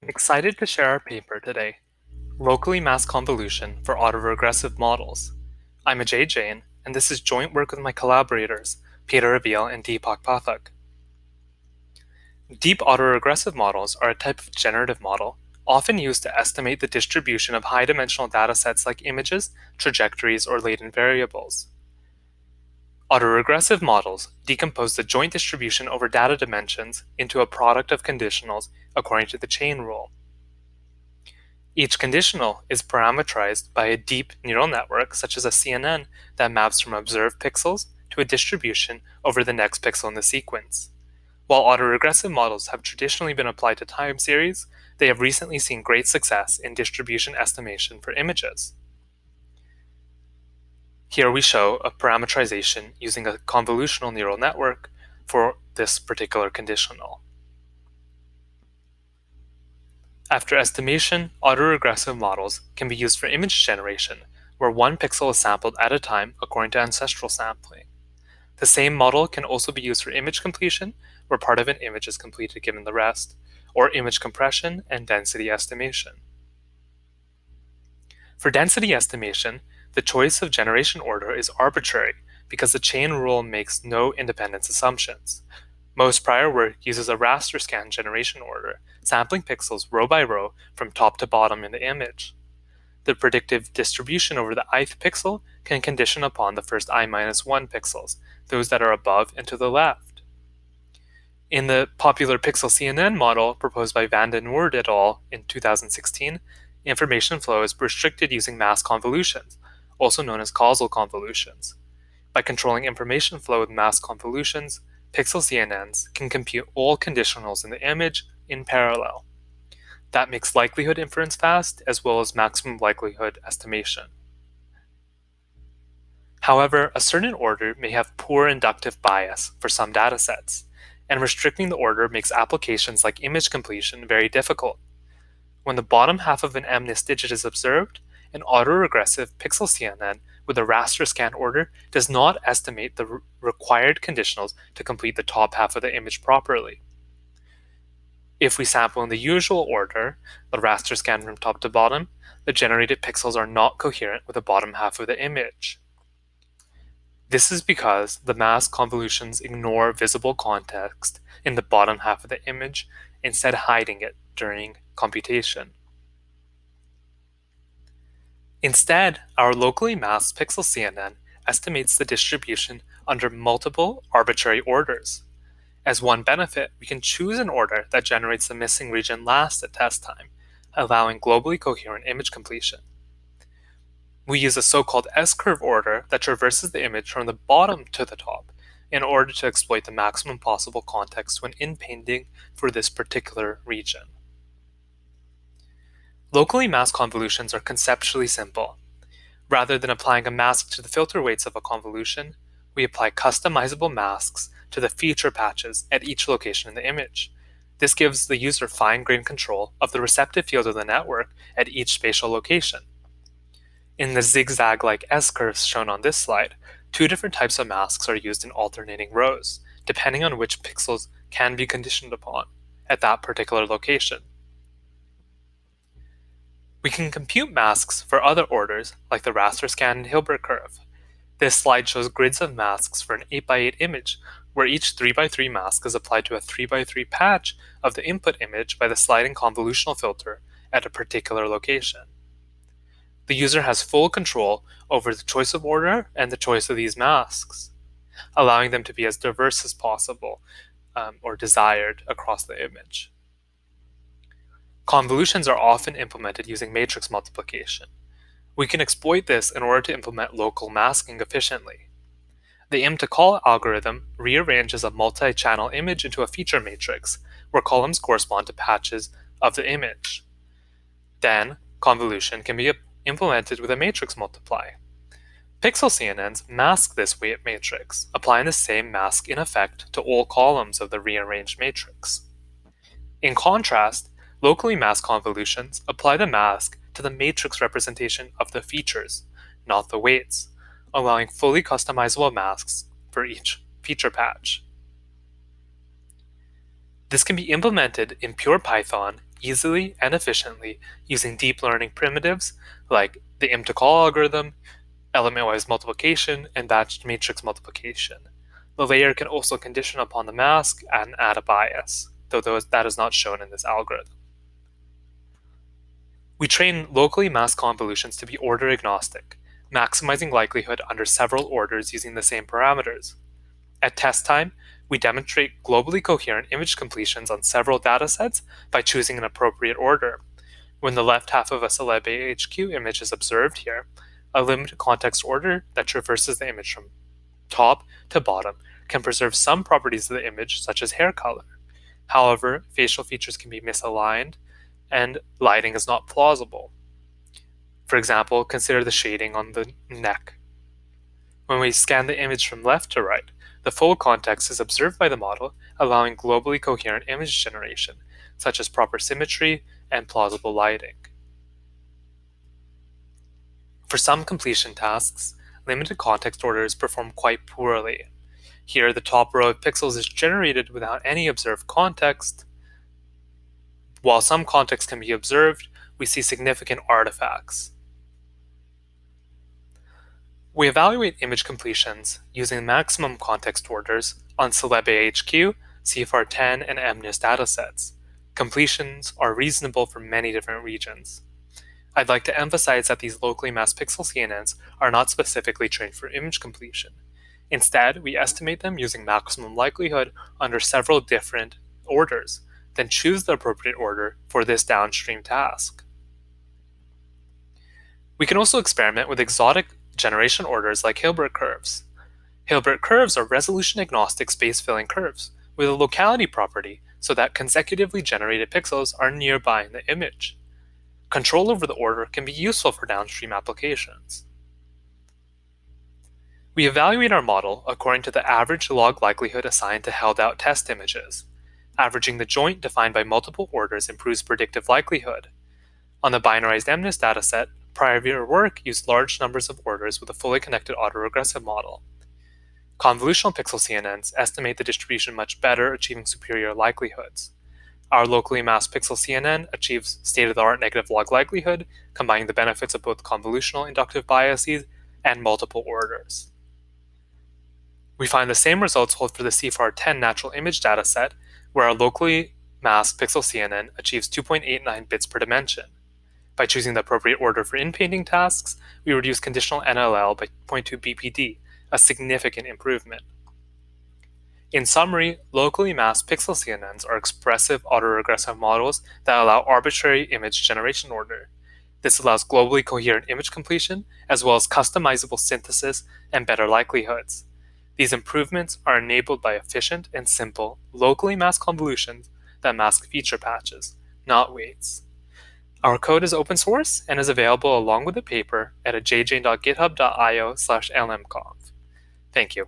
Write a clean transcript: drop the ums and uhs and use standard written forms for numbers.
I'm excited to share our paper today, Locally Masked Convolution for Autoregressive Models. I'm Ajay Jain, and this is joint work with my collaborators, Pieter, Abbeel, and Deepak Pathak. Deep autoregressive models are a type of generative model often used to estimate the distribution of high-dimensional datasets like images, trajectories, or latent variables. Autoregressive models decompose the joint distribution over data dimensions into a product of conditionals according to the chain rule. Each conditional is parameterized by a deep neural network, such as a CNN, that maps from observed pixels to a distribution over the next pixel in the sequence. While autoregressive models have traditionally been applied to time series, they have recently seen great success in distribution estimation for images. Here we show a parameterization using a convolutional neural network for this particular conditional. After estimation, autoregressive models can be used for image generation, where one pixel is sampled at a time according to ancestral sampling. The same model can also be used for image completion, where part of an image is completed given the rest, or image compression and density estimation. For density estimation, the choice of generation order is arbitrary because the chain rule makes no independence assumptions. Most prior work uses a raster scan generation order, sampling pixels row by row from top to bottom in the image. The predictive distribution over the ith pixel can condition upon the first I-1 pixels, those that are above and to the left. In the popular pixel CNN model proposed by Van den Woerd et al. In 2016, information flow is restricted using masked convolutions, also known as causal convolutions. By controlling information flow with masked convolutions, pixel CNNs can compute all conditionals in the image in parallel. That makes likelihood inference fast, as well as maximum likelihood estimation. However, a certain order may have poor inductive bias for some datasets, and restricting the order makes applications like image completion very difficult. When the bottom half of an MNIST digit is observed, an autoregressive pixel CNN with a raster scan order does not estimate the required conditionals to complete the top half of the image properly. If we sample in the usual order, the raster scan from top to bottom, the generated pixels are not coherent with the bottom half of the image. This is because the masked convolutions ignore visible context in the bottom half of the image, instead hiding it during computation. Instead, our locally masked pixel CNN estimates the distribution under multiple arbitrary orders. As one benefit, we can choose an order that generates the missing region last at test time, allowing globally coherent image completion. We use a so-called S-curve order that traverses the image from the bottom to the top in order to exploit the maximum possible context when inpainting for this particular region. Locally masked convolutions are conceptually simple. Rather than applying a mask to the filter weights of a convolution, we apply customizable masks to the feature patches at each location in the image. This gives the user fine-grained control of the receptive field of the network at each spatial location. In the zigzag-like S-curves shown on this slide, two different types of masks are used in alternating rows, depending on which pixels can be conditioned upon at that particular location. We can compute masks for other orders, like the raster scan and Hilbert curve. This slide shows grids of masks for an 8x8 image, where each 3x3 mask is applied to a 3x3 patch of the input image by the sliding convolutional filter at a particular location. The user has full control over the choice of order and the choice of these masks, allowing them to be as diverse as possible or desired across the image. Convolutions are often implemented using matrix multiplication. We can exploit this in order to implement local masking efficiently. The M2call algorithm rearranges a multi-channel image into a feature matrix, where columns correspond to patches of the image. Then, convolution can be implemented with a matrix multiply. Pixel CNNs mask this weight matrix, applying the same mask in effect to all columns of the rearranged matrix. In contrast, locally masked convolutions apply the mask to the matrix representation of the features, not the weights, allowing fully customizable masks for each feature patch. This can be implemented in pure Python easily and efficiently using deep learning primitives like the im-to-call algorithm, element-wise multiplication, and batched matrix multiplication. The layer can also condition upon the mask and add a bias, though that is not shown in this algorithm. We train locally masked convolutions to be order agnostic, maximizing likelihood under several orders using the same parameters. At test time, we demonstrate globally coherent image completions on several datasets by choosing an appropriate order. When the left half of a Celeb HQ image is observed here, a limited context order that traverses the image from top to bottom can preserve some properties of the image, such as hair color. However, facial features can be misaligned, and lighting is not plausible. For example, consider the shading on the neck. When we scan the image from left to right, the full context is observed by the model, allowing globally coherent image generation, such as proper symmetry and plausible lighting. For some completion tasks, limited context orders perform quite poorly. Here, the top row of pixels is generated without any observed context. While some context can be observed, we see significant artifacts. We evaluate image completions using maximum context orders on Celeb HQ, CFR10, and MNIST datasets. Completions are reasonable for many different regions. I'd like to emphasize that these locally masked pixel CNNs are not specifically trained for image completion. Instead, we estimate them using maximum likelihood under several different orders, then choose the appropriate order for this downstream task. We can also experiment with exotic generation orders like Hilbert curves. Hilbert curves are resolution-agnostic space-filling curves with a locality property so that consecutively generated pixels are nearby in the image. Control over the order can be useful for downstream applications. We evaluate our model according to the average log likelihood assigned to held-out test images. Averaging the joint defined by multiple orders improves predictive likelihood. On the binarized MNIST dataset, prior work used large numbers of orders with a fully connected autoregressive model. Convolutional pixel CNNs estimate the distribution much better, achieving superior likelihoods. Our locally masked pixel CNN achieves state-of-the-art negative log likelihood, combining the benefits of both convolutional inductive biases and multiple orders. We find the same results hold for the CFR10 natural image dataset, where our locally masked pixel CNN achieves 2.89 bits per dimension. By choosing the appropriate order for in-painting tasks, we reduce conditional NLL by 0.2 BPD, a significant improvement. In summary, locally masked pixel CNNs are expressive autoregressive models that allow arbitrary image generation order. This allows globally coherent image completion, as well as customizable synthesis and better likelihoods. These improvements are enabled by efficient and simple, locally masked convolutions that mask feature patches, not weights. Our code is open source and is available along with the paper at ajay.github.io/lmconf. Thank you.